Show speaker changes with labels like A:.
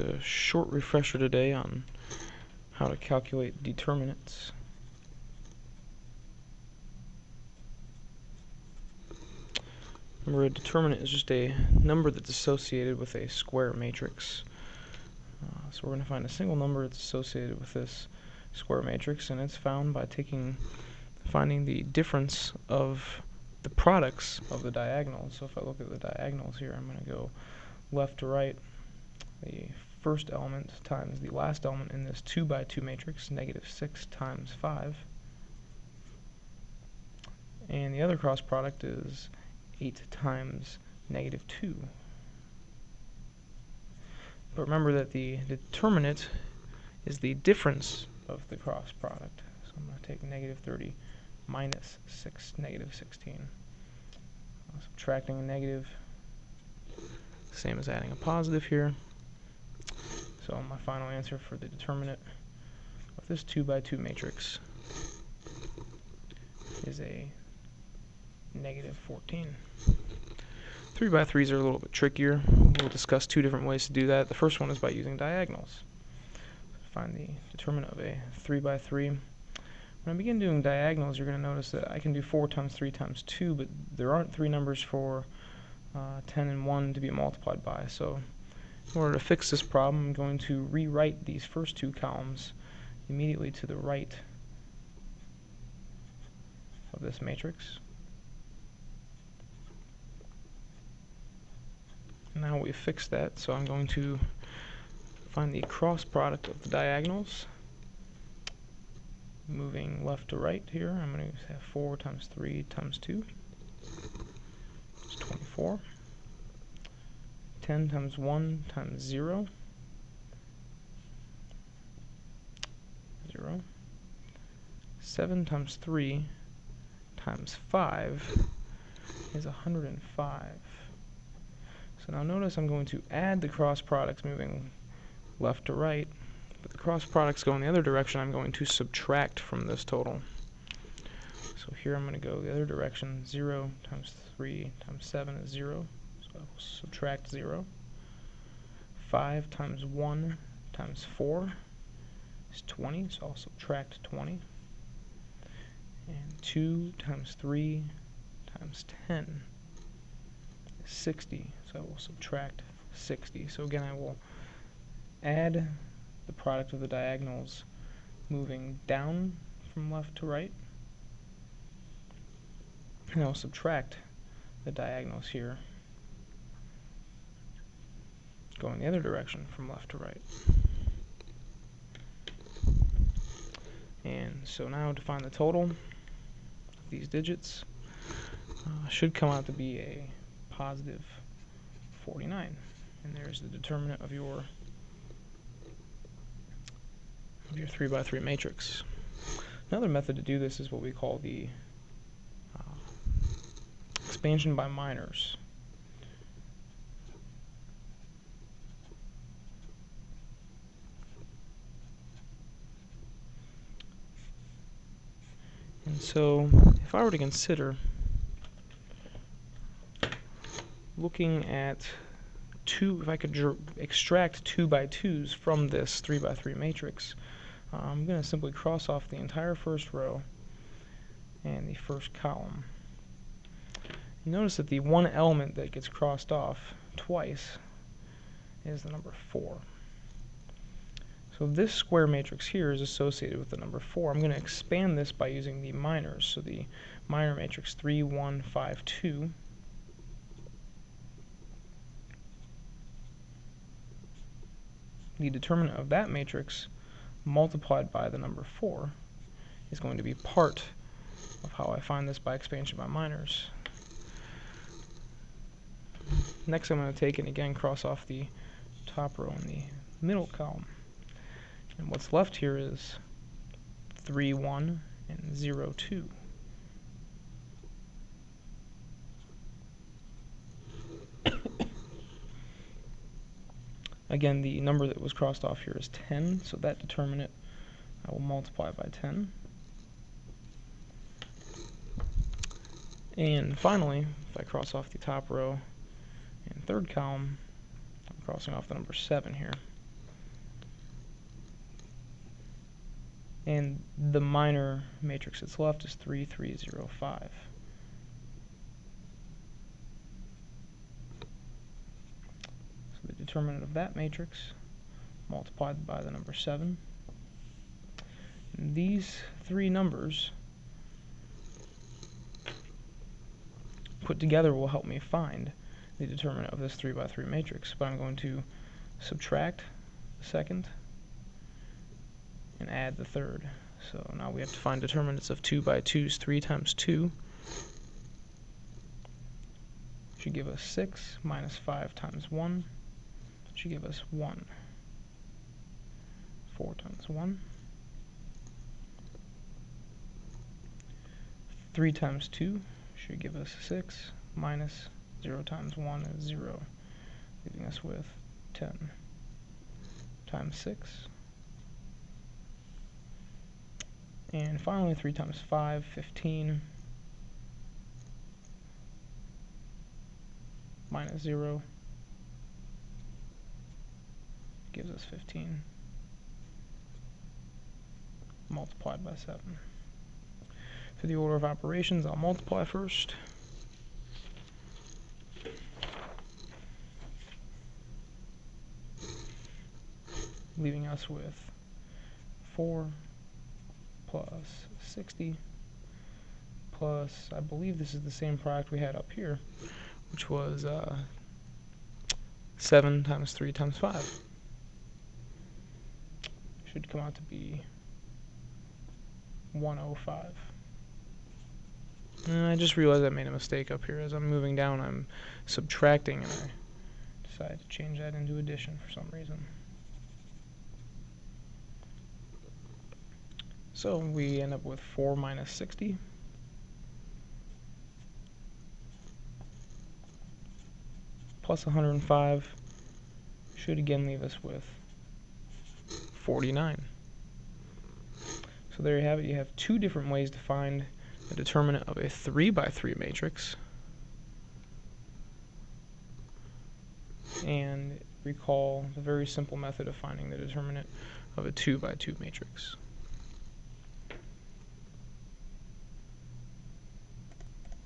A: A short refresher today on how to calculate determinants. Remember, a determinant is just a number that's associated with a square matrix. So we're going to find a single number that's associated with this square matrix, and it's found by finding the difference of the products of the diagonals. So if I look at the diagonals here, I'm going to go left to right. The first element times the last element in this 2 by 2 matrix, -6 times 5. And the other cross product is 8 times -2. But remember that the determinant is the difference of the cross product. So I'm going to take -30 minus 6, -16. Subtracting a negative, same as adding a positive here. So my final answer for the determinant of this 2 by 2 matrix is a -14. 3 by 3s are a little bit trickier. We'll discuss two different ways to do that. The first one is by using diagonals. Find the determinant of a 3 by 3. When I begin doing diagonals, you're going to notice that I can do 4 times 3 times 2, but there aren't three numbers for 10 and 1 to be multiplied by. So in order to fix this problem, I'm going to rewrite these first two columns immediately to the right of this matrix. Now we've fixed that, so I'm going to find the cross product of the diagonals. Moving left to right here, I'm going to have 4 times 3 times 2. It's 24. 10 times 1 times 0. 0. 7 times 3 times 5 is 105. So now notice I'm going to add the cross products moving left to right, but the cross products go in the other direction. I'm going to subtract from this total. So here I'm going to go the other direction. 0 times 3 times 7 is 0. So I will subtract 0. 5 times 1 times 4 is 20, so I'll subtract 20. And 2 times 3 times 10 is 60, so I will subtract 60. So again, I will add the product of the diagonals moving down from left to right, and I'll subtract the diagonals here going the other direction from left to right. And so now to find the total of these digits, should come out to be a positive 49. And there's the determinant of your 3 by 3 matrix. Another method to do this is what we call the expansion by minors. And so if I were to consider looking at if I could extract 2 by 2s from this 3 by 3 matrix, I'm going to simply cross off the entire first row and the first column. You notice that the one element that gets crossed off twice is the number 4. So this square matrix here is associated with the number 4. I'm going to expand this by using the minors. So the minor matrix 3, 1, 5, 2. The determinant of that matrix multiplied by the number 4 is going to be part of how I find this by expansion by minors. Next I'm going to take and again cross off the top row and the middle column. And what's left here is 3, 1, and 0, 2. Again, the number that was crossed off here is 10, so that determinant I will multiply by 10. And finally, if I cross off the top row and third column, I'm crossing off the number 7 here. and the minor matrix that's left is 3, 3, 0, 5. So the determinant of that matrix multiplied by the number 7. And these three numbers put together will help me find the determinant of this 3 by 3 matrix, but I'm going to subtract the second and add the third. So now we have to find determinants of 2 by 2's 3 times 2 should give us 6, minus 5 times 1 should give us 1. 4 times 1. 3 times 2 should give us 6, minus 0 times 1 is 0, leaving us with 10 times 6. And finally, 3 times 5, 15, minus 0 gives us 15, multiplied by 7. For the order of operations, I'll multiply first. Leaving us with 4 plus 60 plus, I believe this is the same product we had up here, which was 7 times 3 times 5. Should come out to be 105. And I just realized I made a mistake up here. As I'm moving down, I'm subtracting, and I decided to change that into addition for some reason. So we end up with 4 minus 60. Plus 105 should again leave us with 49. So there you have it. You have two different ways to find the determinant of a 3 by 3 matrix. And recall the very simple method of finding the determinant of a 2 by 2 matrix.